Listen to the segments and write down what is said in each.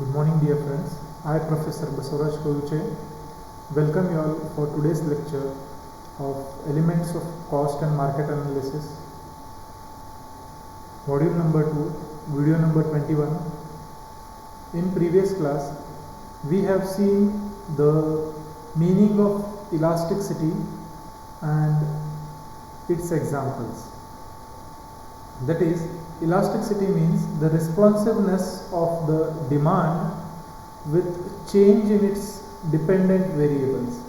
Good morning dear friends, I Professor Basavaraj Kovuche welcome you all for today's lecture of Elements of Cost and Market Analysis, Module number 2, Video number 21. In previous class, we have seen the meaning of elasticity and its examples. That is, elasticity means the responsiveness of the demand with change in its dependent variables.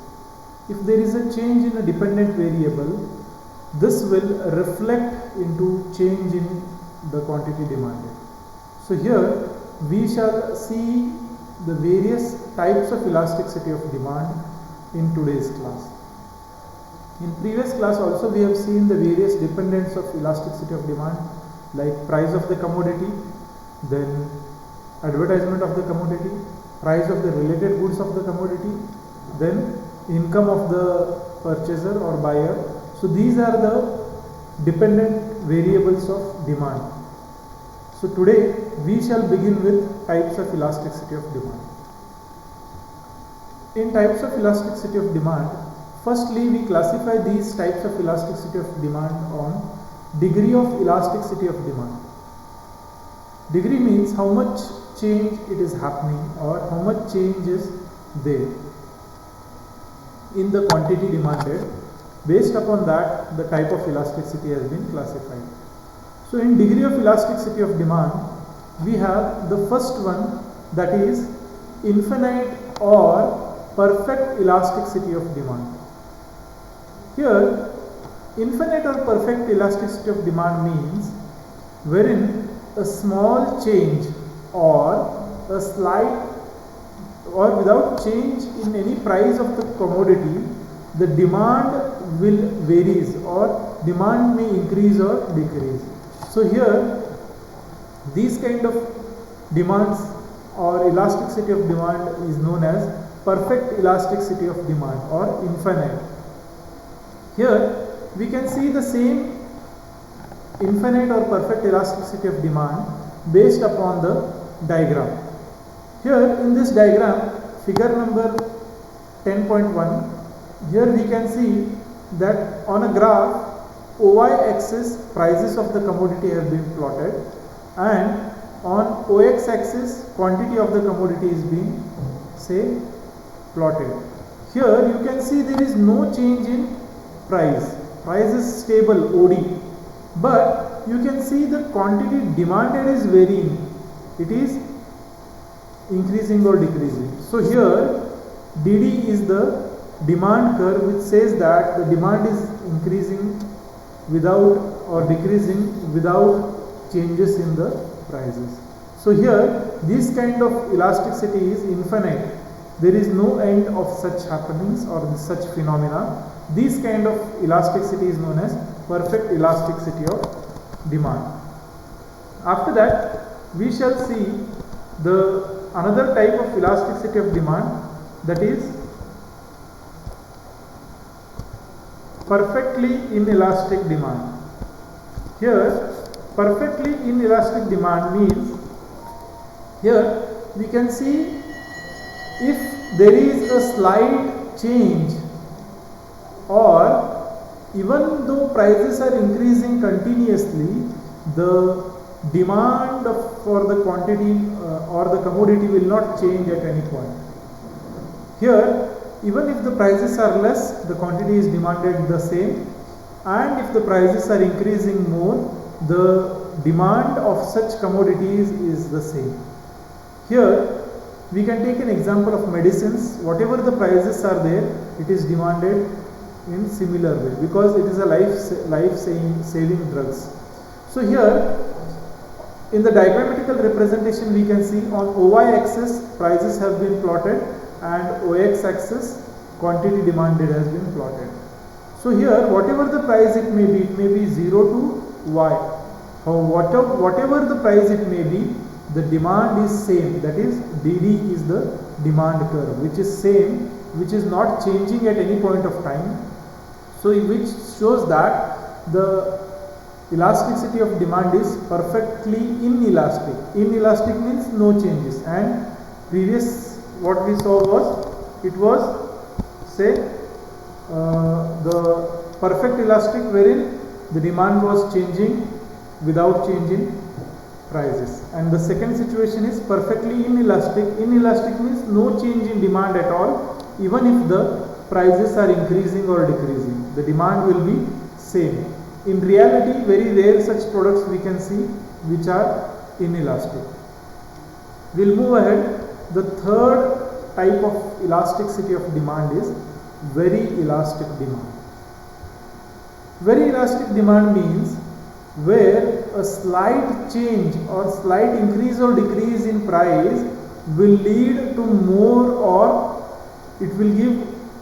If there is a change in a dependent variable, this will reflect into change in the quantity demanded. So here we shall see the various types of elasticity of demand in today's class. In previous class also we have seen the various dependents of elasticity of demand, like price of the commodity, then advertisement of the commodity, price of the related goods of the commodity, then income of the purchaser or buyer. So these are the dependent variables of demand. So today we shall begin with types of elasticity of demand. In types of elasticity of demand, firstly we classify these types of elasticity of demand on degree of elasticity of demand. Degree means how much change it is happening or how much change is there in the quantity demanded. Based upon that, the type of elasticity has been classified. So in degree of elasticity of demand, we have the first one, that is infinite or perfect elasticity of demand. Here infinite or perfect elasticity of demand means wherein a small change or a slight or without change in any price of the commodity, the demand will varies or demand may increase or decrease. So here these kind of demands or elasticity of demand is known as perfect elasticity of demand or infinite. Here we can see the same infinite or perfect elasticity of demand based upon the diagram. Here in this diagram, figure number 10.1, here we can see that on a graph, OY axis prices of the commodity have been plotted, and on OX axis quantity of the commodity is being plotted. Here you can see there is no change in price. Price is stable, OD, but you can see the quantity demanded is varying. It is increasing or decreasing. So here DD is the demand curve, which says that the demand is increasing without or decreasing without changes in the prices. So here this kind of elasticity is infinite. There is no end of such happenings or such phenomena. This kind of elasticity is known as perfect elasticity of demand. After that, we shall see the another type of elasticity of demand, that is perfectly inelastic demand. Here perfectly inelastic demand means, here we can see if there is a slight change or even though prices are increasing continuously, the demand for the quantity or the commodity will not change at any point. Here even if the prices are less, the quantity is demanded the same, and if the prices are increasing more, the demand of such commodities is the same. Here we can take an example of medicines. Whatever the prices are there, it is demanded in similar way because it is a life-saving drugs. So here in the diagrammatical representation we can see on OY axis prices have been plotted and OX axis quantity demanded has been plotted. So here whatever the price it may be 0 to Y. Whatever the price it may be, the demand is same, that is DD is the demand curve, which is same, which is not changing at any point of time. So which shows that the elasticity of demand is perfectly inelastic. Inelastic means no changes, and previous what we saw was, it was say the perfect elastic wherein the demand was changing without changing prices, and the second situation is perfectly inelastic. Inelastic means no change in demand at all, even if the prices are increasing or decreasing, the demand will be same. In reality, very rare such products we can see which are inelastic. We'll move ahead. The third type of elasticity of demand is very elastic demand. Very elastic demand means where a slight change or slight increase or decrease in price will lead to more, or it will give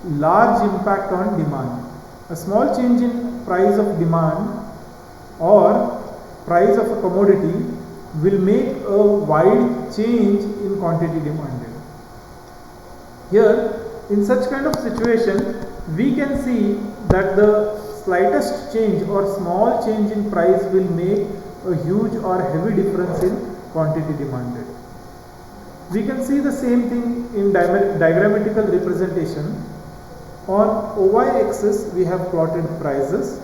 large impact on demand. A small change in price of demand or price of a commodity will make a wide change in quantity demanded. Here, in such kind of situation, we can see that the slightest change or small change in price will make a huge or heavy difference in quantity demanded. We can see the same thing in diagrammatical representation. On OY axis we have plotted prices,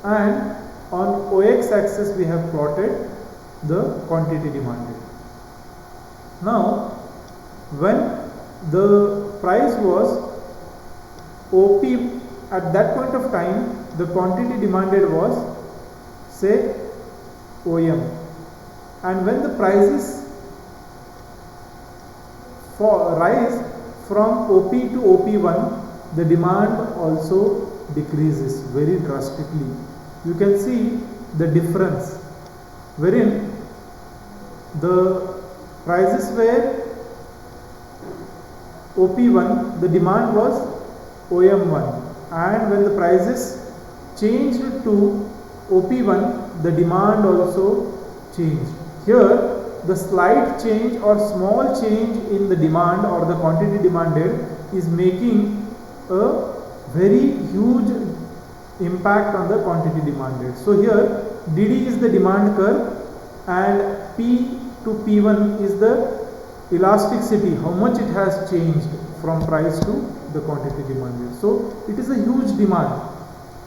and on OX axis we have plotted the quantity demanded. Now, when the price was OP, at that point of time the quantity demanded was say OM, and when the prices rise from OP to OP1, the demand also decreases very drastically. You can see the difference wherein the prices were OP1, the demand was OM1, and when the prices changed to OP1, the demand also changed. Here, the slight change or small change in the demand or the quantity demanded is making a very huge impact on the quantity demanded. So here DD is the demand curve and P to P1 is the elasticity, how much it has changed from price to the quantity demanded. So it is a huge demand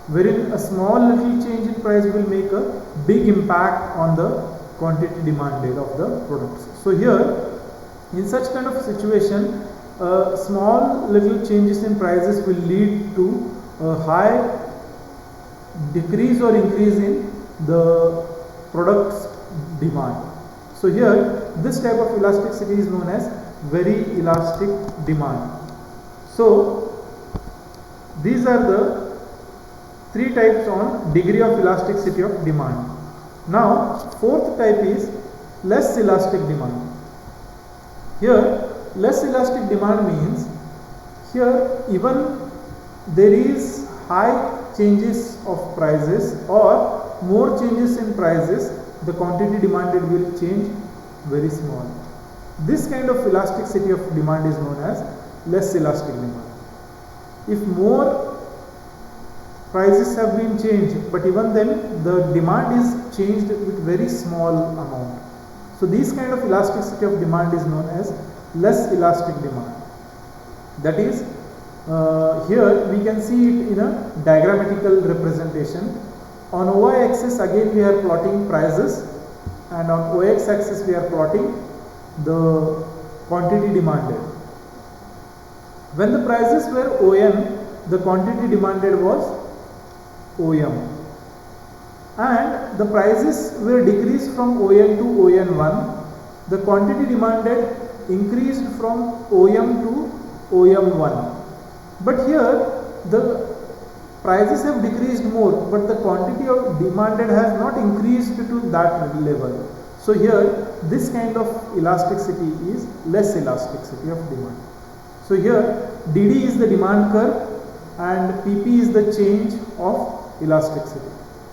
wherein a small little change in price will make a big impact on the quantity demanded of the products. So here, in such kind of situation, small little changes in prices will lead to a high decrease or increase in the product's demand. So here, this type of elasticity is known as very elastic demand. So these are the three types on degree of elasticity of demand. Now, fourth type is less elastic demand. Here, less elastic demand means here even there is high changes of prices or more changes in prices, the quantity demanded will change very small. This kind of elasticity of demand is known as less elastic demand. If more prices have been changed, but even then the demand is changed with very small amount. So this kind of elasticity of demand is known as less elastic demand. That is, here we can see it in a diagrammatical representation. On OY axis again we are plotting prices, and on OX axis we are plotting the quantity demanded. When the prices were OM, the quantity demanded was OM, and the prices were decreased from OM to ON1, the quantity demanded increased from OM to OM1. But here the prices have decreased more, but the quantity of demanded has not increased to that level. So here this kind of elasticity is less elasticity of demand. So here DD is the demand curve and PP is the change of elasticity.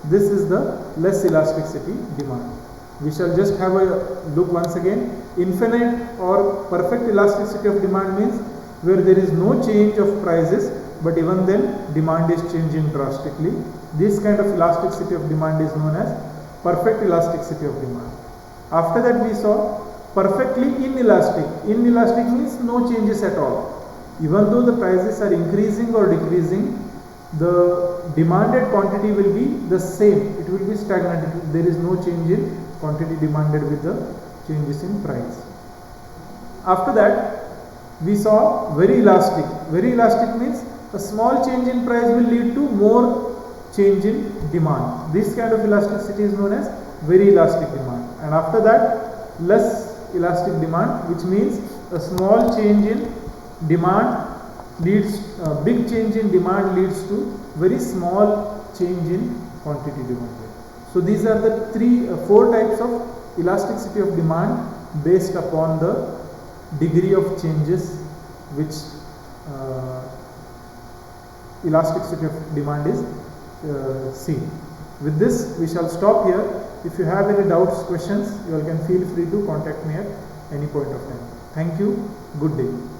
This is the less elasticity demand. We shall just have a look once again. Infinite or perfect elasticity of demand means where there is no change of prices, but even then demand is changing drastically. This kind of elasticity of demand is known as perfect elasticity of demand. After that we saw perfectly inelastic. Inelastic means no changes at all. Even though the prices are increasing or decreasing, the demanded quantity will be the same. It will be stagnant. There is no change in quantity demanded with the changes in price. After that, we saw very elastic. Very elastic means a small change in price will lead to more change in demand. This kind of elasticity is known as very elastic demand. And after that, less elastic demand, which means a small change in demand leads, big change in demand leads to very small change in quantity demanded. So these are the four types of elasticity of demand based upon the degree of changes which elasticity of demand is seen. With this, we shall stop here. If you have any doubts, questions, you all can feel free to contact me at any point of time. Thank you. Good day.